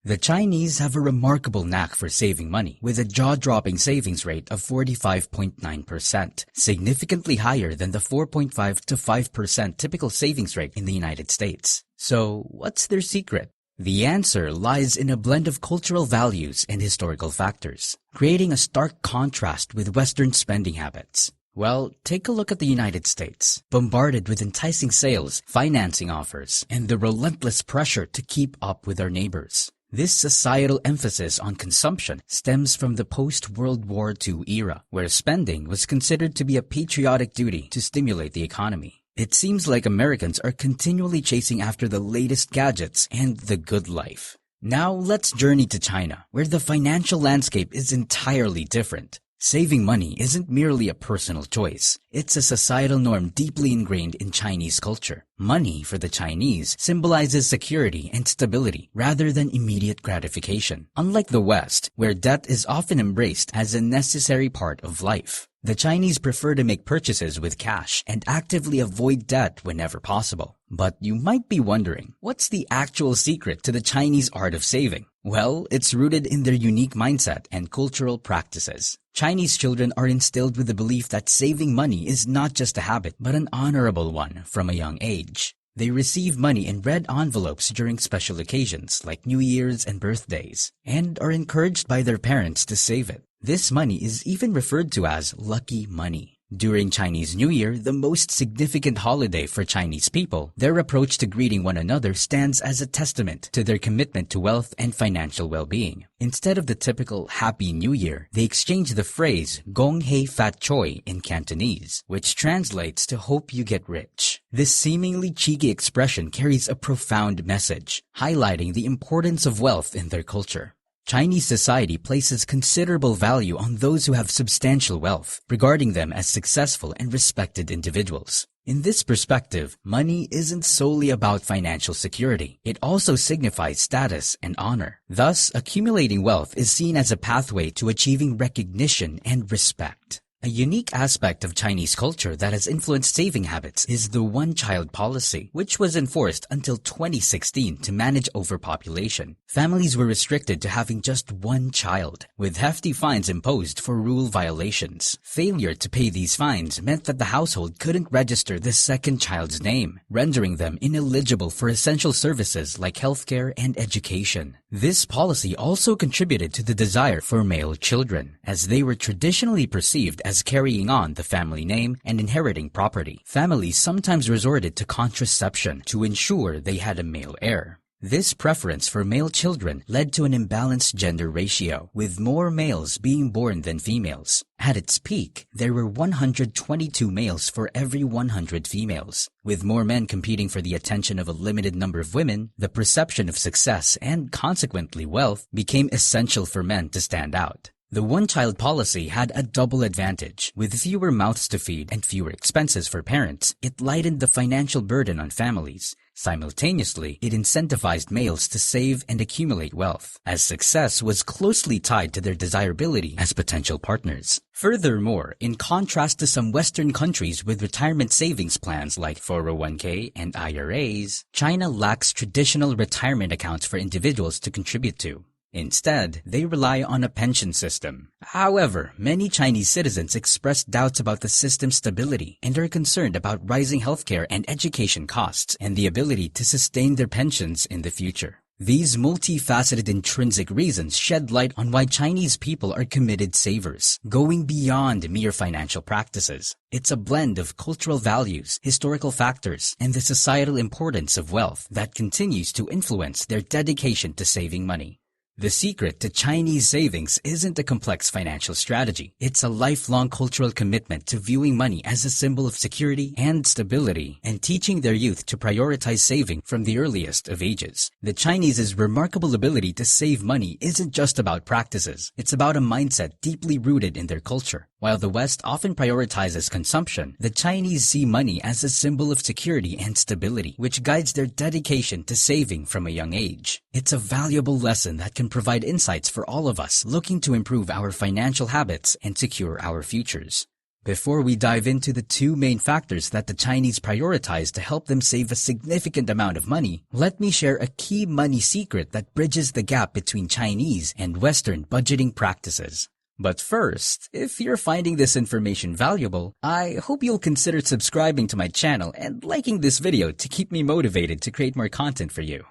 The Chinese have a remarkable knack for saving money, with a jaw-dropping savings rate of 45.9%, significantly higher than the 4.5 to 5% typical savings rate in the United States. So, what's their secret? The answer lies in a blend of cultural values and historical factors, creating a stark contrast with Western spending habits. Well, take a look at the United States, bombarded with enticing sales, financing offers, and the relentless pressure to keep up with our neighbors. This societal emphasis on consumption stems from the post-World War II era, where spending was considered to be a patriotic duty to stimulate the economy. It seems like Americans are continually chasing after the latest gadgets and the good life. Now let's journey to China, where the financial landscape is entirely different. Saving money isn't merely a personal choice. It's a societal norm deeply ingrained in Chinese culture. Money, for the Chinese, symbolizes security and stability rather than immediate gratification. Unlike the West, where debt is often embraced as a necessary part of life, the Chinese prefer to make purchases with cash and actively avoid debt whenever possible. But you might be wondering, what's the actual secret to the Chinese art of saving? Well, it's rooted in their unique mindset and cultural practices. Chinese children are instilled with the belief that saving money is not just a habit, but an honorable one from a young age. They receive money in red envelopes during special occasions like New Year's and birthdays, and are encouraged by their parents to save it. This money is even referred to as lucky money. During Chinese New Year, the most significant holiday for Chinese people, their approach to greeting one another stands as a testament to their commitment to wealth and financial well-being. Instead of the typical Happy New Year, they exchange the phrase Gong Hei Fat Choi in Cantonese, which translates to hope you get rich. This seemingly cheeky expression carries a profound message, highlighting the importance of wealth in their culture. Chinese society places considerable value on those who have substantial wealth, regarding them as successful and respected individuals. In this perspective, money isn't solely about financial security. It also signifies status and honor. Thus, accumulating wealth is seen as a pathway to achieving recognition and respect. A unique aspect of Chinese culture that has influenced saving habits is the one-child policy, which was enforced until 2016 to manage overpopulation. Families were restricted to having just one child, with hefty fines imposed for rule violations. Failure to pay these fines meant that the household couldn't register the second child's name, rendering them ineligible for essential services like healthcare and education. This policy also contributed to the desire for male children, as they were traditionally perceived as carrying on the family name and inheriting property. Families sometimes resorted to contraception to ensure they had a male heir. This preference for male children led to an imbalanced gender ratio, with more males being born than females. At its peak, there were 122 males for every 100 females. With more men competing for the attention of a limited number of women, the perception of success and consequently wealth became essential for men to stand out. The one-child policy had a double advantage. With fewer mouths to feed and fewer expenses for parents, it lightened the financial burden on families. Simultaneously, it incentivized males to save and accumulate wealth, as success was closely tied to their desirability as potential partners. Furthermore, in contrast to some Western countries with retirement savings plans like 401k and IRAs, China lacks traditional retirement accounts for individuals to contribute to. Instead, they rely on a pension system. However, many Chinese citizens express doubts about the system's stability and are concerned about rising healthcare and education costs and the ability to sustain their pensions in the future. These multifaceted intrinsic reasons shed light on why Chinese people are committed savers, going beyond mere financial practices. It's a blend of cultural values, historical factors, and the societal importance of wealth that continues to influence their dedication to saving money. The secret to Chinese savings isn't a complex financial strategy. It's a lifelong cultural commitment to viewing money as a symbol of security and stability, and teaching their youth to prioritize saving from the earliest of ages. The Chinese's remarkable ability to save money isn't just about practices. It's about a mindset deeply rooted in their culture. While the West often prioritizes consumption, the Chinese see money as a symbol of security and stability, which guides their dedication to saving from a young age. It's a valuable lesson that can provide insights for all of us looking to improve our financial habits and secure our futures. Before we dive into the two main factors that the Chinese prioritize to help them save a significant amount of money, let me share a key money secret that bridges the gap between Chinese and Western budgeting practices. But first, if you're finding this information valuable, I hope you'll consider subscribing to my channel and liking this video to keep me motivated to create more content for you.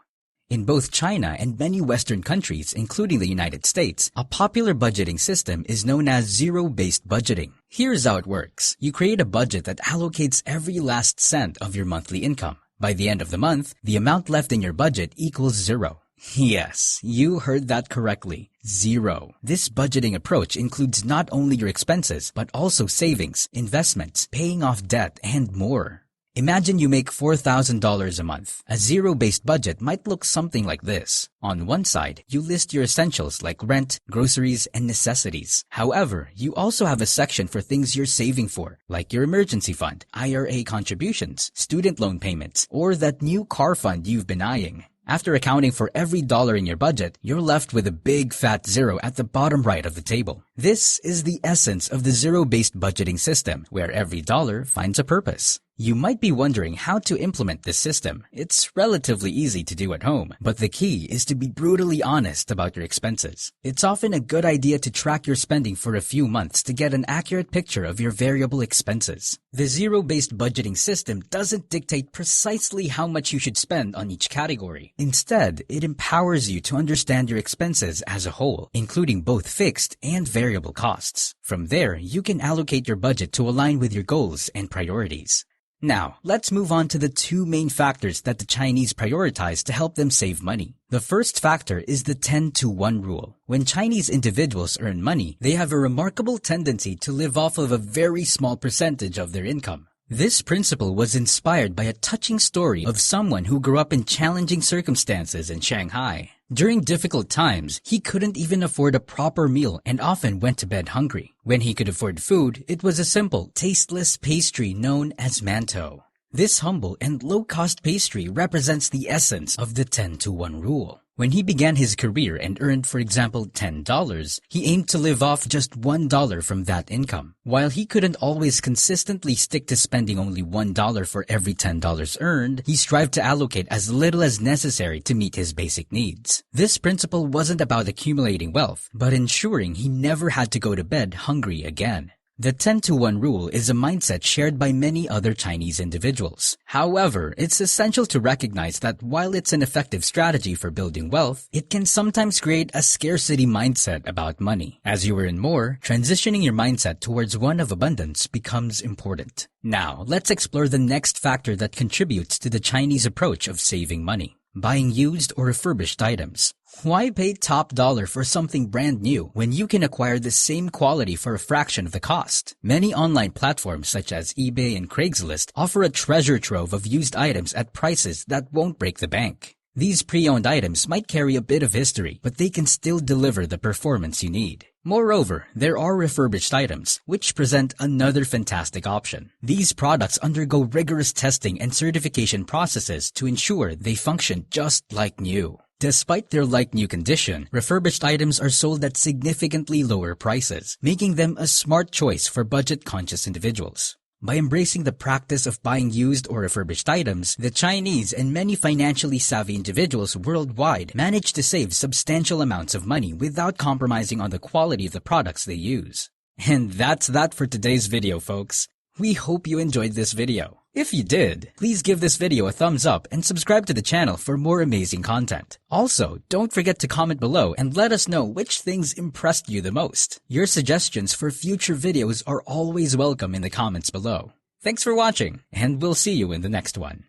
In both China and many Western countries, including the United States, a popular budgeting system is known as zero-based budgeting. Here's how it works. You create a budget that allocates every last cent of your monthly income. By the end of the month, the amount left in your budget equals zero. Yes, you heard that correctly. Zero. This budgeting approach includes not only your expenses, but also savings, investments, paying off debt, and more. Imagine you make $4,000 a month. A zero-based budget might look something like this. On one side, you list your essentials like rent, groceries, and necessities. However, you also have a section for things you're saving for, like your emergency fund, IRA contributions, student loan payments, or that new car fund you've been eyeing. After accounting for every dollar in your budget, you're left with a big fat zero at the bottom right of the table. This is the essence of the zero-based budgeting system, where every dollar finds a purpose. You might be wondering how to implement this system. It's relatively easy to do at home, but the key is to be brutally honest about your expenses. It's often a good idea to track your spending for a few months to get an accurate picture of your variable expenses. The zero-based budgeting system doesn't dictate precisely how much you should spend on each category. Instead, it empowers you to understand your expenses as a whole, including both fixed and variable costs. From there, you can allocate your budget to align with your goals and priorities. Now, let's move on to the two main factors that the Chinese prioritize to help them save money. The first factor is the 10-to-1 rule. When Chinese individuals earn money, they have a remarkable tendency to live off of a very small percentage of their income. This principle was inspired by a touching story of someone who grew up in challenging circumstances in Shanghai. During difficult times, he couldn't even afford a proper meal and often went to bed hungry. When he could afford food, it was a simple, tasteless pastry known as mantou. This humble and low-cost pastry represents the essence of the 10-to-1 rule. When he began his career and earned, for example, $10, he aimed to live off just $1 from that income. While he couldn't always consistently stick to spending only $1 for every $10 earned, he strived to allocate as little as necessary to meet his basic needs. This principle wasn't about accumulating wealth, but ensuring he never had to go to bed hungry again. The 10-to-1 rule is a mindset shared by many other Chinese individuals. However, it's essential to recognize that while it's an effective strategy for building wealth, it can sometimes create a scarcity mindset about money. As you earn more, transitioning your mindset towards one of abundance becomes important. Now, let's explore the next factor that contributes to the Chinese approach of saving money: buying used or refurbished items. Why pay top dollar for something brand new when you can acquire the same quality for a fraction of the cost? Many online platforms such as eBay and Craigslist offer a treasure trove of used items at prices that won't break the bank. These pre-owned items might carry a bit of history, but they can still deliver the performance you need. Moreover, there are refurbished items, which present another fantastic option. These products undergo rigorous testing and certification processes to ensure they function just like new. Despite their like-new condition, refurbished items are sold at significantly lower prices, making them a smart choice for budget-conscious individuals. By embracing the practice of buying used or refurbished items, the Chinese and many financially savvy individuals worldwide manage to save substantial amounts of money without compromising on the quality of the products they use. And that's that for today's video, folks. We hope you enjoyed this video. If you did, please give this video a thumbs up and subscribe to the channel for more amazing content. Also, don't forget to comment below and let us know which things impressed you the most. Your suggestions for future videos are always welcome in the comments below. Thanks for watching, and we'll see you in the next one.